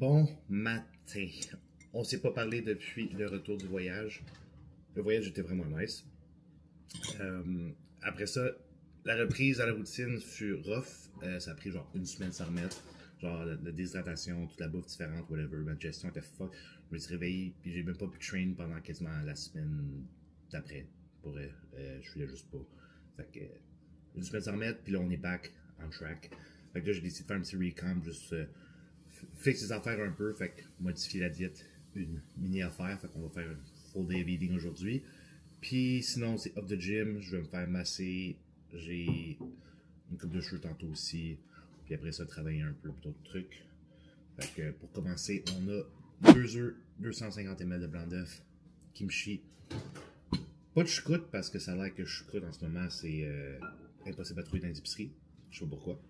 Bon matin. On s'est pas parlé depuis le retour du voyage. Le voyage était vraiment nice. Après ça, la reprise à la routine fut rough. Ça a pris genre une semaine sans remettre. Genre la déshydratation, toute la bouffe différente, whatever. Ma digestion était fuck. Je me suis réveillé, puis j'ai même pas pu train pendant quasiment la semaine d'après. Pour je voulais juste pas. Fait que une semaine sans remettre, puis là on est back on track. Fait que là j'ai décidé de faire un petit recomp, juste fixe les affaires un peu, fait que modifier la diète, une mini affaire, fait qu'on va faire un full day of eating aujourd'hui. Puis sinon c'est off the gym, je vais me faire masser, j'ai une coupe de cheveux tantôt aussi, puis après ça travailler un peu d'autres trucs. Fait que pour commencer, on a 2 œufs, 250 ml de blanc d'œuf, kimchi. Pas de choucroute parce que ça a l'air que choucroute en ce moment c'est impossible à trouver dans les épiceries. Je sais pas pourquoi.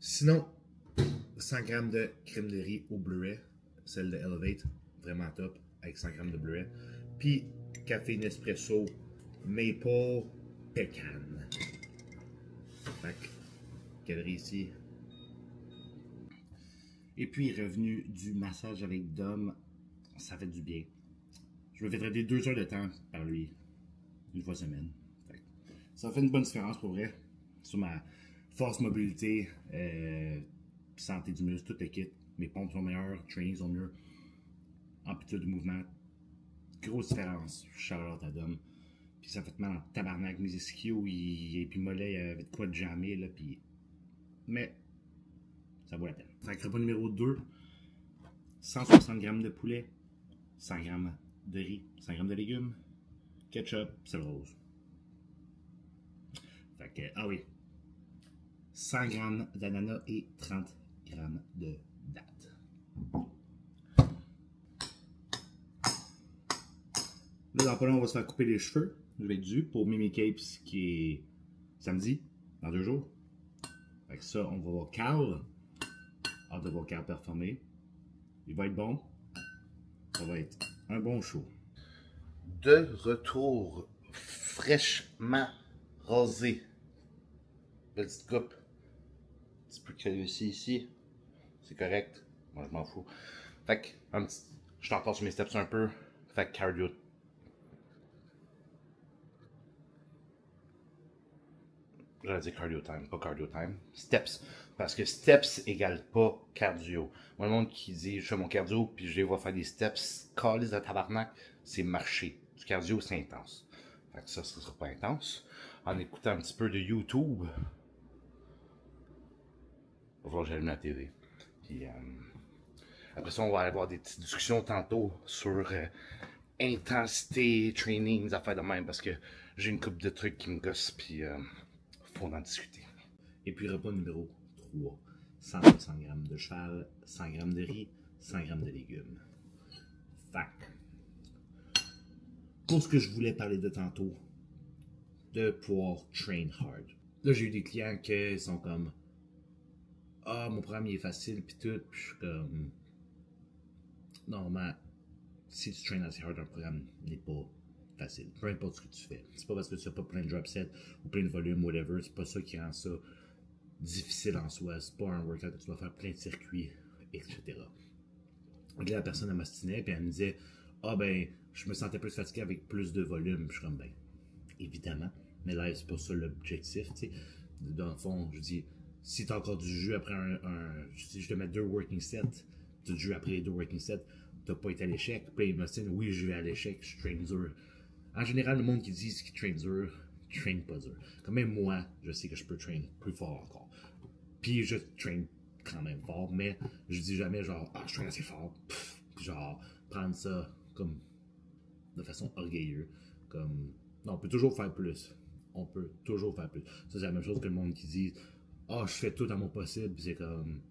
Sinon, 100 g de crème de riz au bleuet, celle de Elevate, vraiment top, avec 100 g de bleuet. Puis café Nespresso Maple Pecan. Fait que, calories ici. Et puis, revenu du massage avec Dom, ça fait du bien. Je me fais traiter 2 heures de temps par lui, une fois semaine. Fait que, ça fait une bonne différence pour vrai, sur ma force, mobilité, santé du muscle, tout le kit. Mes pompes sont meilleures, trainings sont mieux, amplitude de mouvement, grosse différence. Shout-out à Dom. Puis ça fait mal en tabarnak, mes ischios, et puis mollets, il y avait de quoi de jammer, là, puis... Mais, ça vaut la peine. Fait que repas numéro 2, 160 g de poulet, 100 g de riz, 100 g de légumes, ketchup, sel rose. Fait que, ah oui, 100 g d'ananas et 30 g de dattes. Là, dans pas long, on va se faire couper les cheveux. Je vais être dû pour Mimi Capes qui est samedi, dans 2 jours. Fait que ça, on va voir Carl. Hâte de voir Carl performer. Il va être bon. Ça va être un bon show. De retour, fraîchement rasé. Petite coupe. Un petit peu de calvitie ici. C'est correct. Moi, je m'en fous. Fait que, je t'en passe sur mes steps un peu. Fait que cardio. J'allais dire cardio time, pas cardio time. Steps. Parce que steps égale pas cardio. Moi, le monde qui dit je fais mon cardio puis je les vois faire des steps, calice de tabarnak, c'est marcher. Du cardio, c'est intense. Fait que ça sera pas intense. En écoutant un petit peu de YouTube, il va falloir que j'allume la TV. Puis après ça, on va avoir des petites discussions tantôt sur intensité, training, des affaires de même, parce que j'ai une couple de trucs qui me gossent, puis faut en discuter. Et puis repas numéro 3, 160 g de cheval, 100 g de riz, 100 g de légumes. Fait pour ce que je voulais parler de tantôt, de pouvoir train hard. Là, j'ai eu des clients qui sont comme ah, mon programme il est facile, puis tout, puis je suis comme normalement, si tu traînes assez hard, un programme n'est pas facile. Peu importe ce que tu fais. C'est pas parce que tu fais pas plein de drop sets ou plein de volume, whatever, c'est pas ça qui rend ça difficile en soi. C'est pas un workout que tu dois faire plein de circuits, etc. Donc là, la personne elle m'ostinait, puis elle me disait ah ben, je me sentais plus fatigué avec plus de volume. Je suis comme ben, évidemment, mais là, c'est pas ça l'objectif, tu sais. Dans le fond, je dis si tu as encore du jus après si je te mets 2 working sets, tu as du jus après les 2 working sets, tu n'as pas été à l'échec. Puis il me dit oui, je vais à l'échec, je train dur. En général, le monde qui dit qu'il train dur, train pas dur. Quand même, moi, je sais que je peux train plus fort encore. Puis je train quand même fort, mais je dis jamais genre, ah, je train assez fort. Pff, genre, prendre ça comme de façon orgueilleuse. Comme, non, on peut toujours faire plus. On peut toujours faire plus. Ça, c'est la même chose que le monde qui dit, ah, je fais tout à mon possible. Puis c'est comme,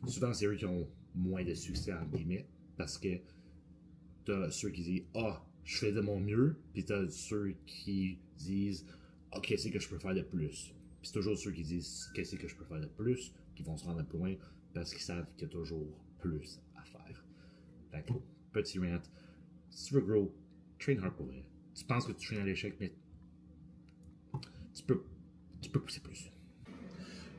souvent, c'est eux qui ont moins de succès, entre guillemets, parce que t'as ceux qui disent ah, je fais de mon mieux, puis t'as ceux qui disent ah, qu'est-ce que je peux faire de plus. Puis c'est toujours ceux qui disent qu'est-ce que je peux faire de plus qui vont se rendre plus loin parce qu'ils savent qu'il y a toujours plus à faire. Fait que, petit rant, si tu veux grow, train hard pour vrai. Tu penses que tu traînes à l'échec, mais tu peux pousser plus.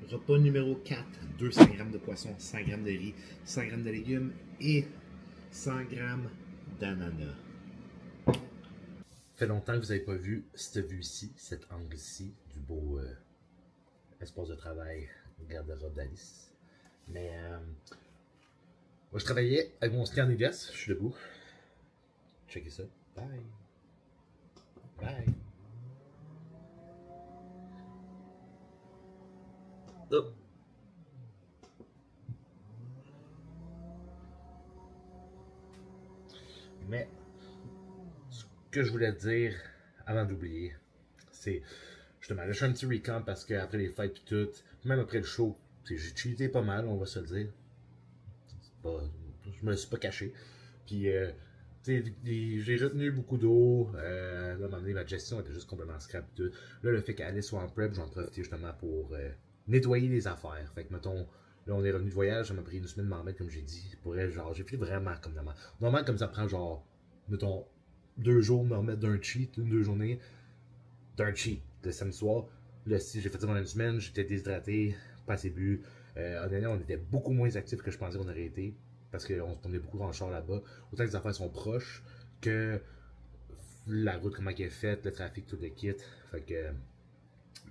Repas numéro 4, 200 g de poisson, 100 g de riz, 100 g de légumes et 100 g d'ananas. Fait longtemps que vous n'avez pas vu cette vue-ci, cet angle-ci, du beau espace de travail, garde-robe d'Alice. Mais moi je travaillais avec mon ski en égresse, je suis debout. Checkez ça. Bye. Bye. Oh. Mais ce que je voulais dire avant d'oublier, c'est justement, là je fais un petit recap parce qu'après les fêtes et tout, même après le show, j'ai cheaté pas mal, on va se le dire. Pas, je me suis pas caché. Puis j'ai retenu beaucoup d'eau. Là, à un moment donné, ma gestion était juste complètement scrap et tout. Là, le fait qu'Alice soit en prep, j'en profite justement pour nettoyer les affaires. Fait que, mettons, là, on est revenu de voyage, ça m'a pris une semaine de m'en remettre, comme j'ai dit. Pour elle, genre, j'ai fait vraiment comme normalement. Normalement, comme ça prend, genre, mettons, 2 jours de me remettre d'un cheat, 2 journées d'un cheat. Le samedi soir, là, si j'ai fait ça pendant une semaine, j'étais déshydraté, pas assez bu. Honnêtement, on était beaucoup moins actifs que je pensais qu'on aurait été. Parce qu'on se promenait beaucoup dans le char là-bas. Autant que les affaires sont proches que la route, comment elle est faite, le trafic, tout le kit. Fait que,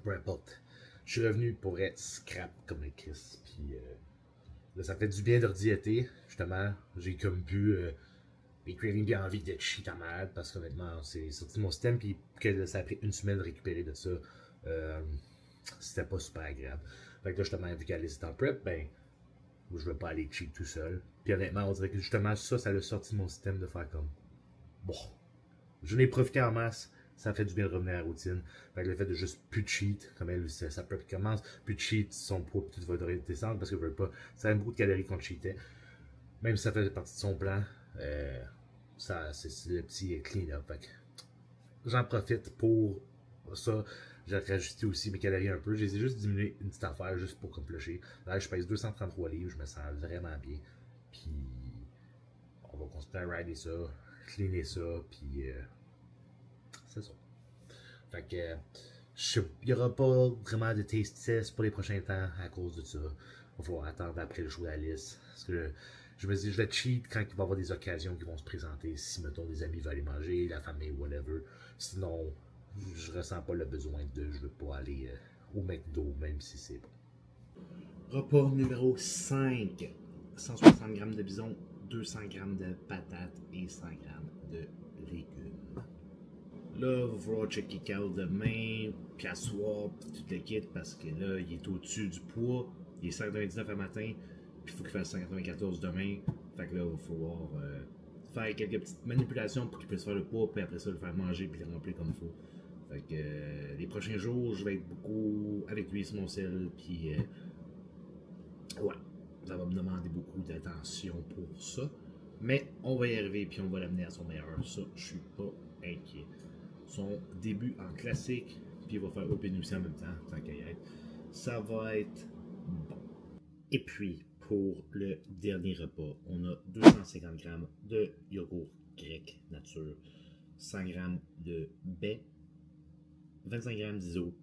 peu importe. Je suis revenu pour être scrap comme le Chris. Puis là, ça fait du bien de rediéter. Justement, j'ai comme pu les cravings bien envie d'être shit en malade. Parce qu'honnêtement, c'est sorti de mon système. Puis que ça a pris une semaine de récupérer de ça. C'était pas super agréable. Fait que là, justement, vu qu'elle est en prep, ben, je veux pas aller cheat tout seul. Puis honnêtement, on dirait que justement, ça l'a sorti de mon système de faire comme, bon, je n'ai profité en masse. Ça fait du bien de revenir à la routine. Fait que le fait de juste plus de cheat, comme elle, sa prep commence, plus de cheat, son poids tout va descendre parce que je veux pas. Ça a beaucoup de calories qu'on cheatait. Même si ça fait partie de son plan, c'est le petit clean-up. Fait que j'en profite pour ça. J'ai rajouté aussi mes calories un peu. Je les ai juste diminuées une petite affaire juste pour compléter. Là, je pèse 233 livres. Je me sens vraiment bien. Puis, on va continuer à rider ça, cleaner ça. Puis, c'est ça. Fait que, il n'y aura pas vraiment de taste test pour les prochains temps à cause de ça. Il va falloir attendre après le show d'Alice. Parce que je me dis, je vais cheat quand il va y avoir des occasions qui vont se présenter. Si, mettons, des amis veulent aller manger, la famille, whatever. Sinon, je ressens pas le besoin je veux pas aller au McDo, même si c'est bon. Repas numéro 5. 160 g de bison, 200 g de patates et 100 g de légumes. Là, il va falloir checker Carl demain, puis à soir, puis tout le kit, parce que là, il est au-dessus du poids. Il est 199 à matin, puis il faut qu'il fasse 194 demain. Fait que là, il va falloir faire quelques petites manipulations pour qu'il puisse faire le poids, puis après ça, le faire manger, puis le remplir comme il faut. Fait que les prochains jours, je vais être beaucoup avec lui sur mon sel, puis ouais, ça va me demander beaucoup d'attention pour ça. Mais on va y arriver, puis on va l'amener à son meilleur. Ça, je suis pas inquiet. Son début en classique, puis il va faire open aussi en même temps, tant qu'à y être. Ça va être bon. Et puis, pour le dernier repas, on a 250 g de yogourt grec nature, 100 g de baie, 25 g d'ISO,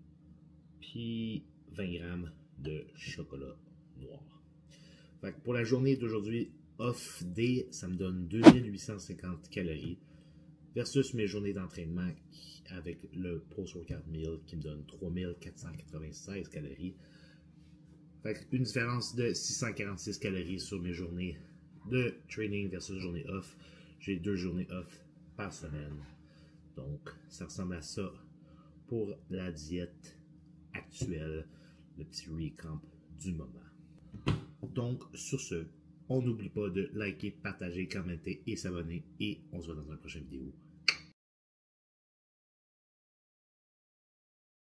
puis 20 g de chocolat noir. Fait que pour la journée d'aujourd'hui, off day, ça me donne 2850 calories versus mes journées d'entraînement avec le post-workout meal qui me donne 3496 calories. Fait que une différence de 646 calories sur mes journées de training versus journée off. J'ai 2 journées off par semaine. Donc, ça ressemble à ça pour la diète actuelle, le petit recamp du moment. Donc, sur ce, on n'oublie pas de liker, partager, commenter et s'abonner. Et on se voit dans une prochaine vidéo.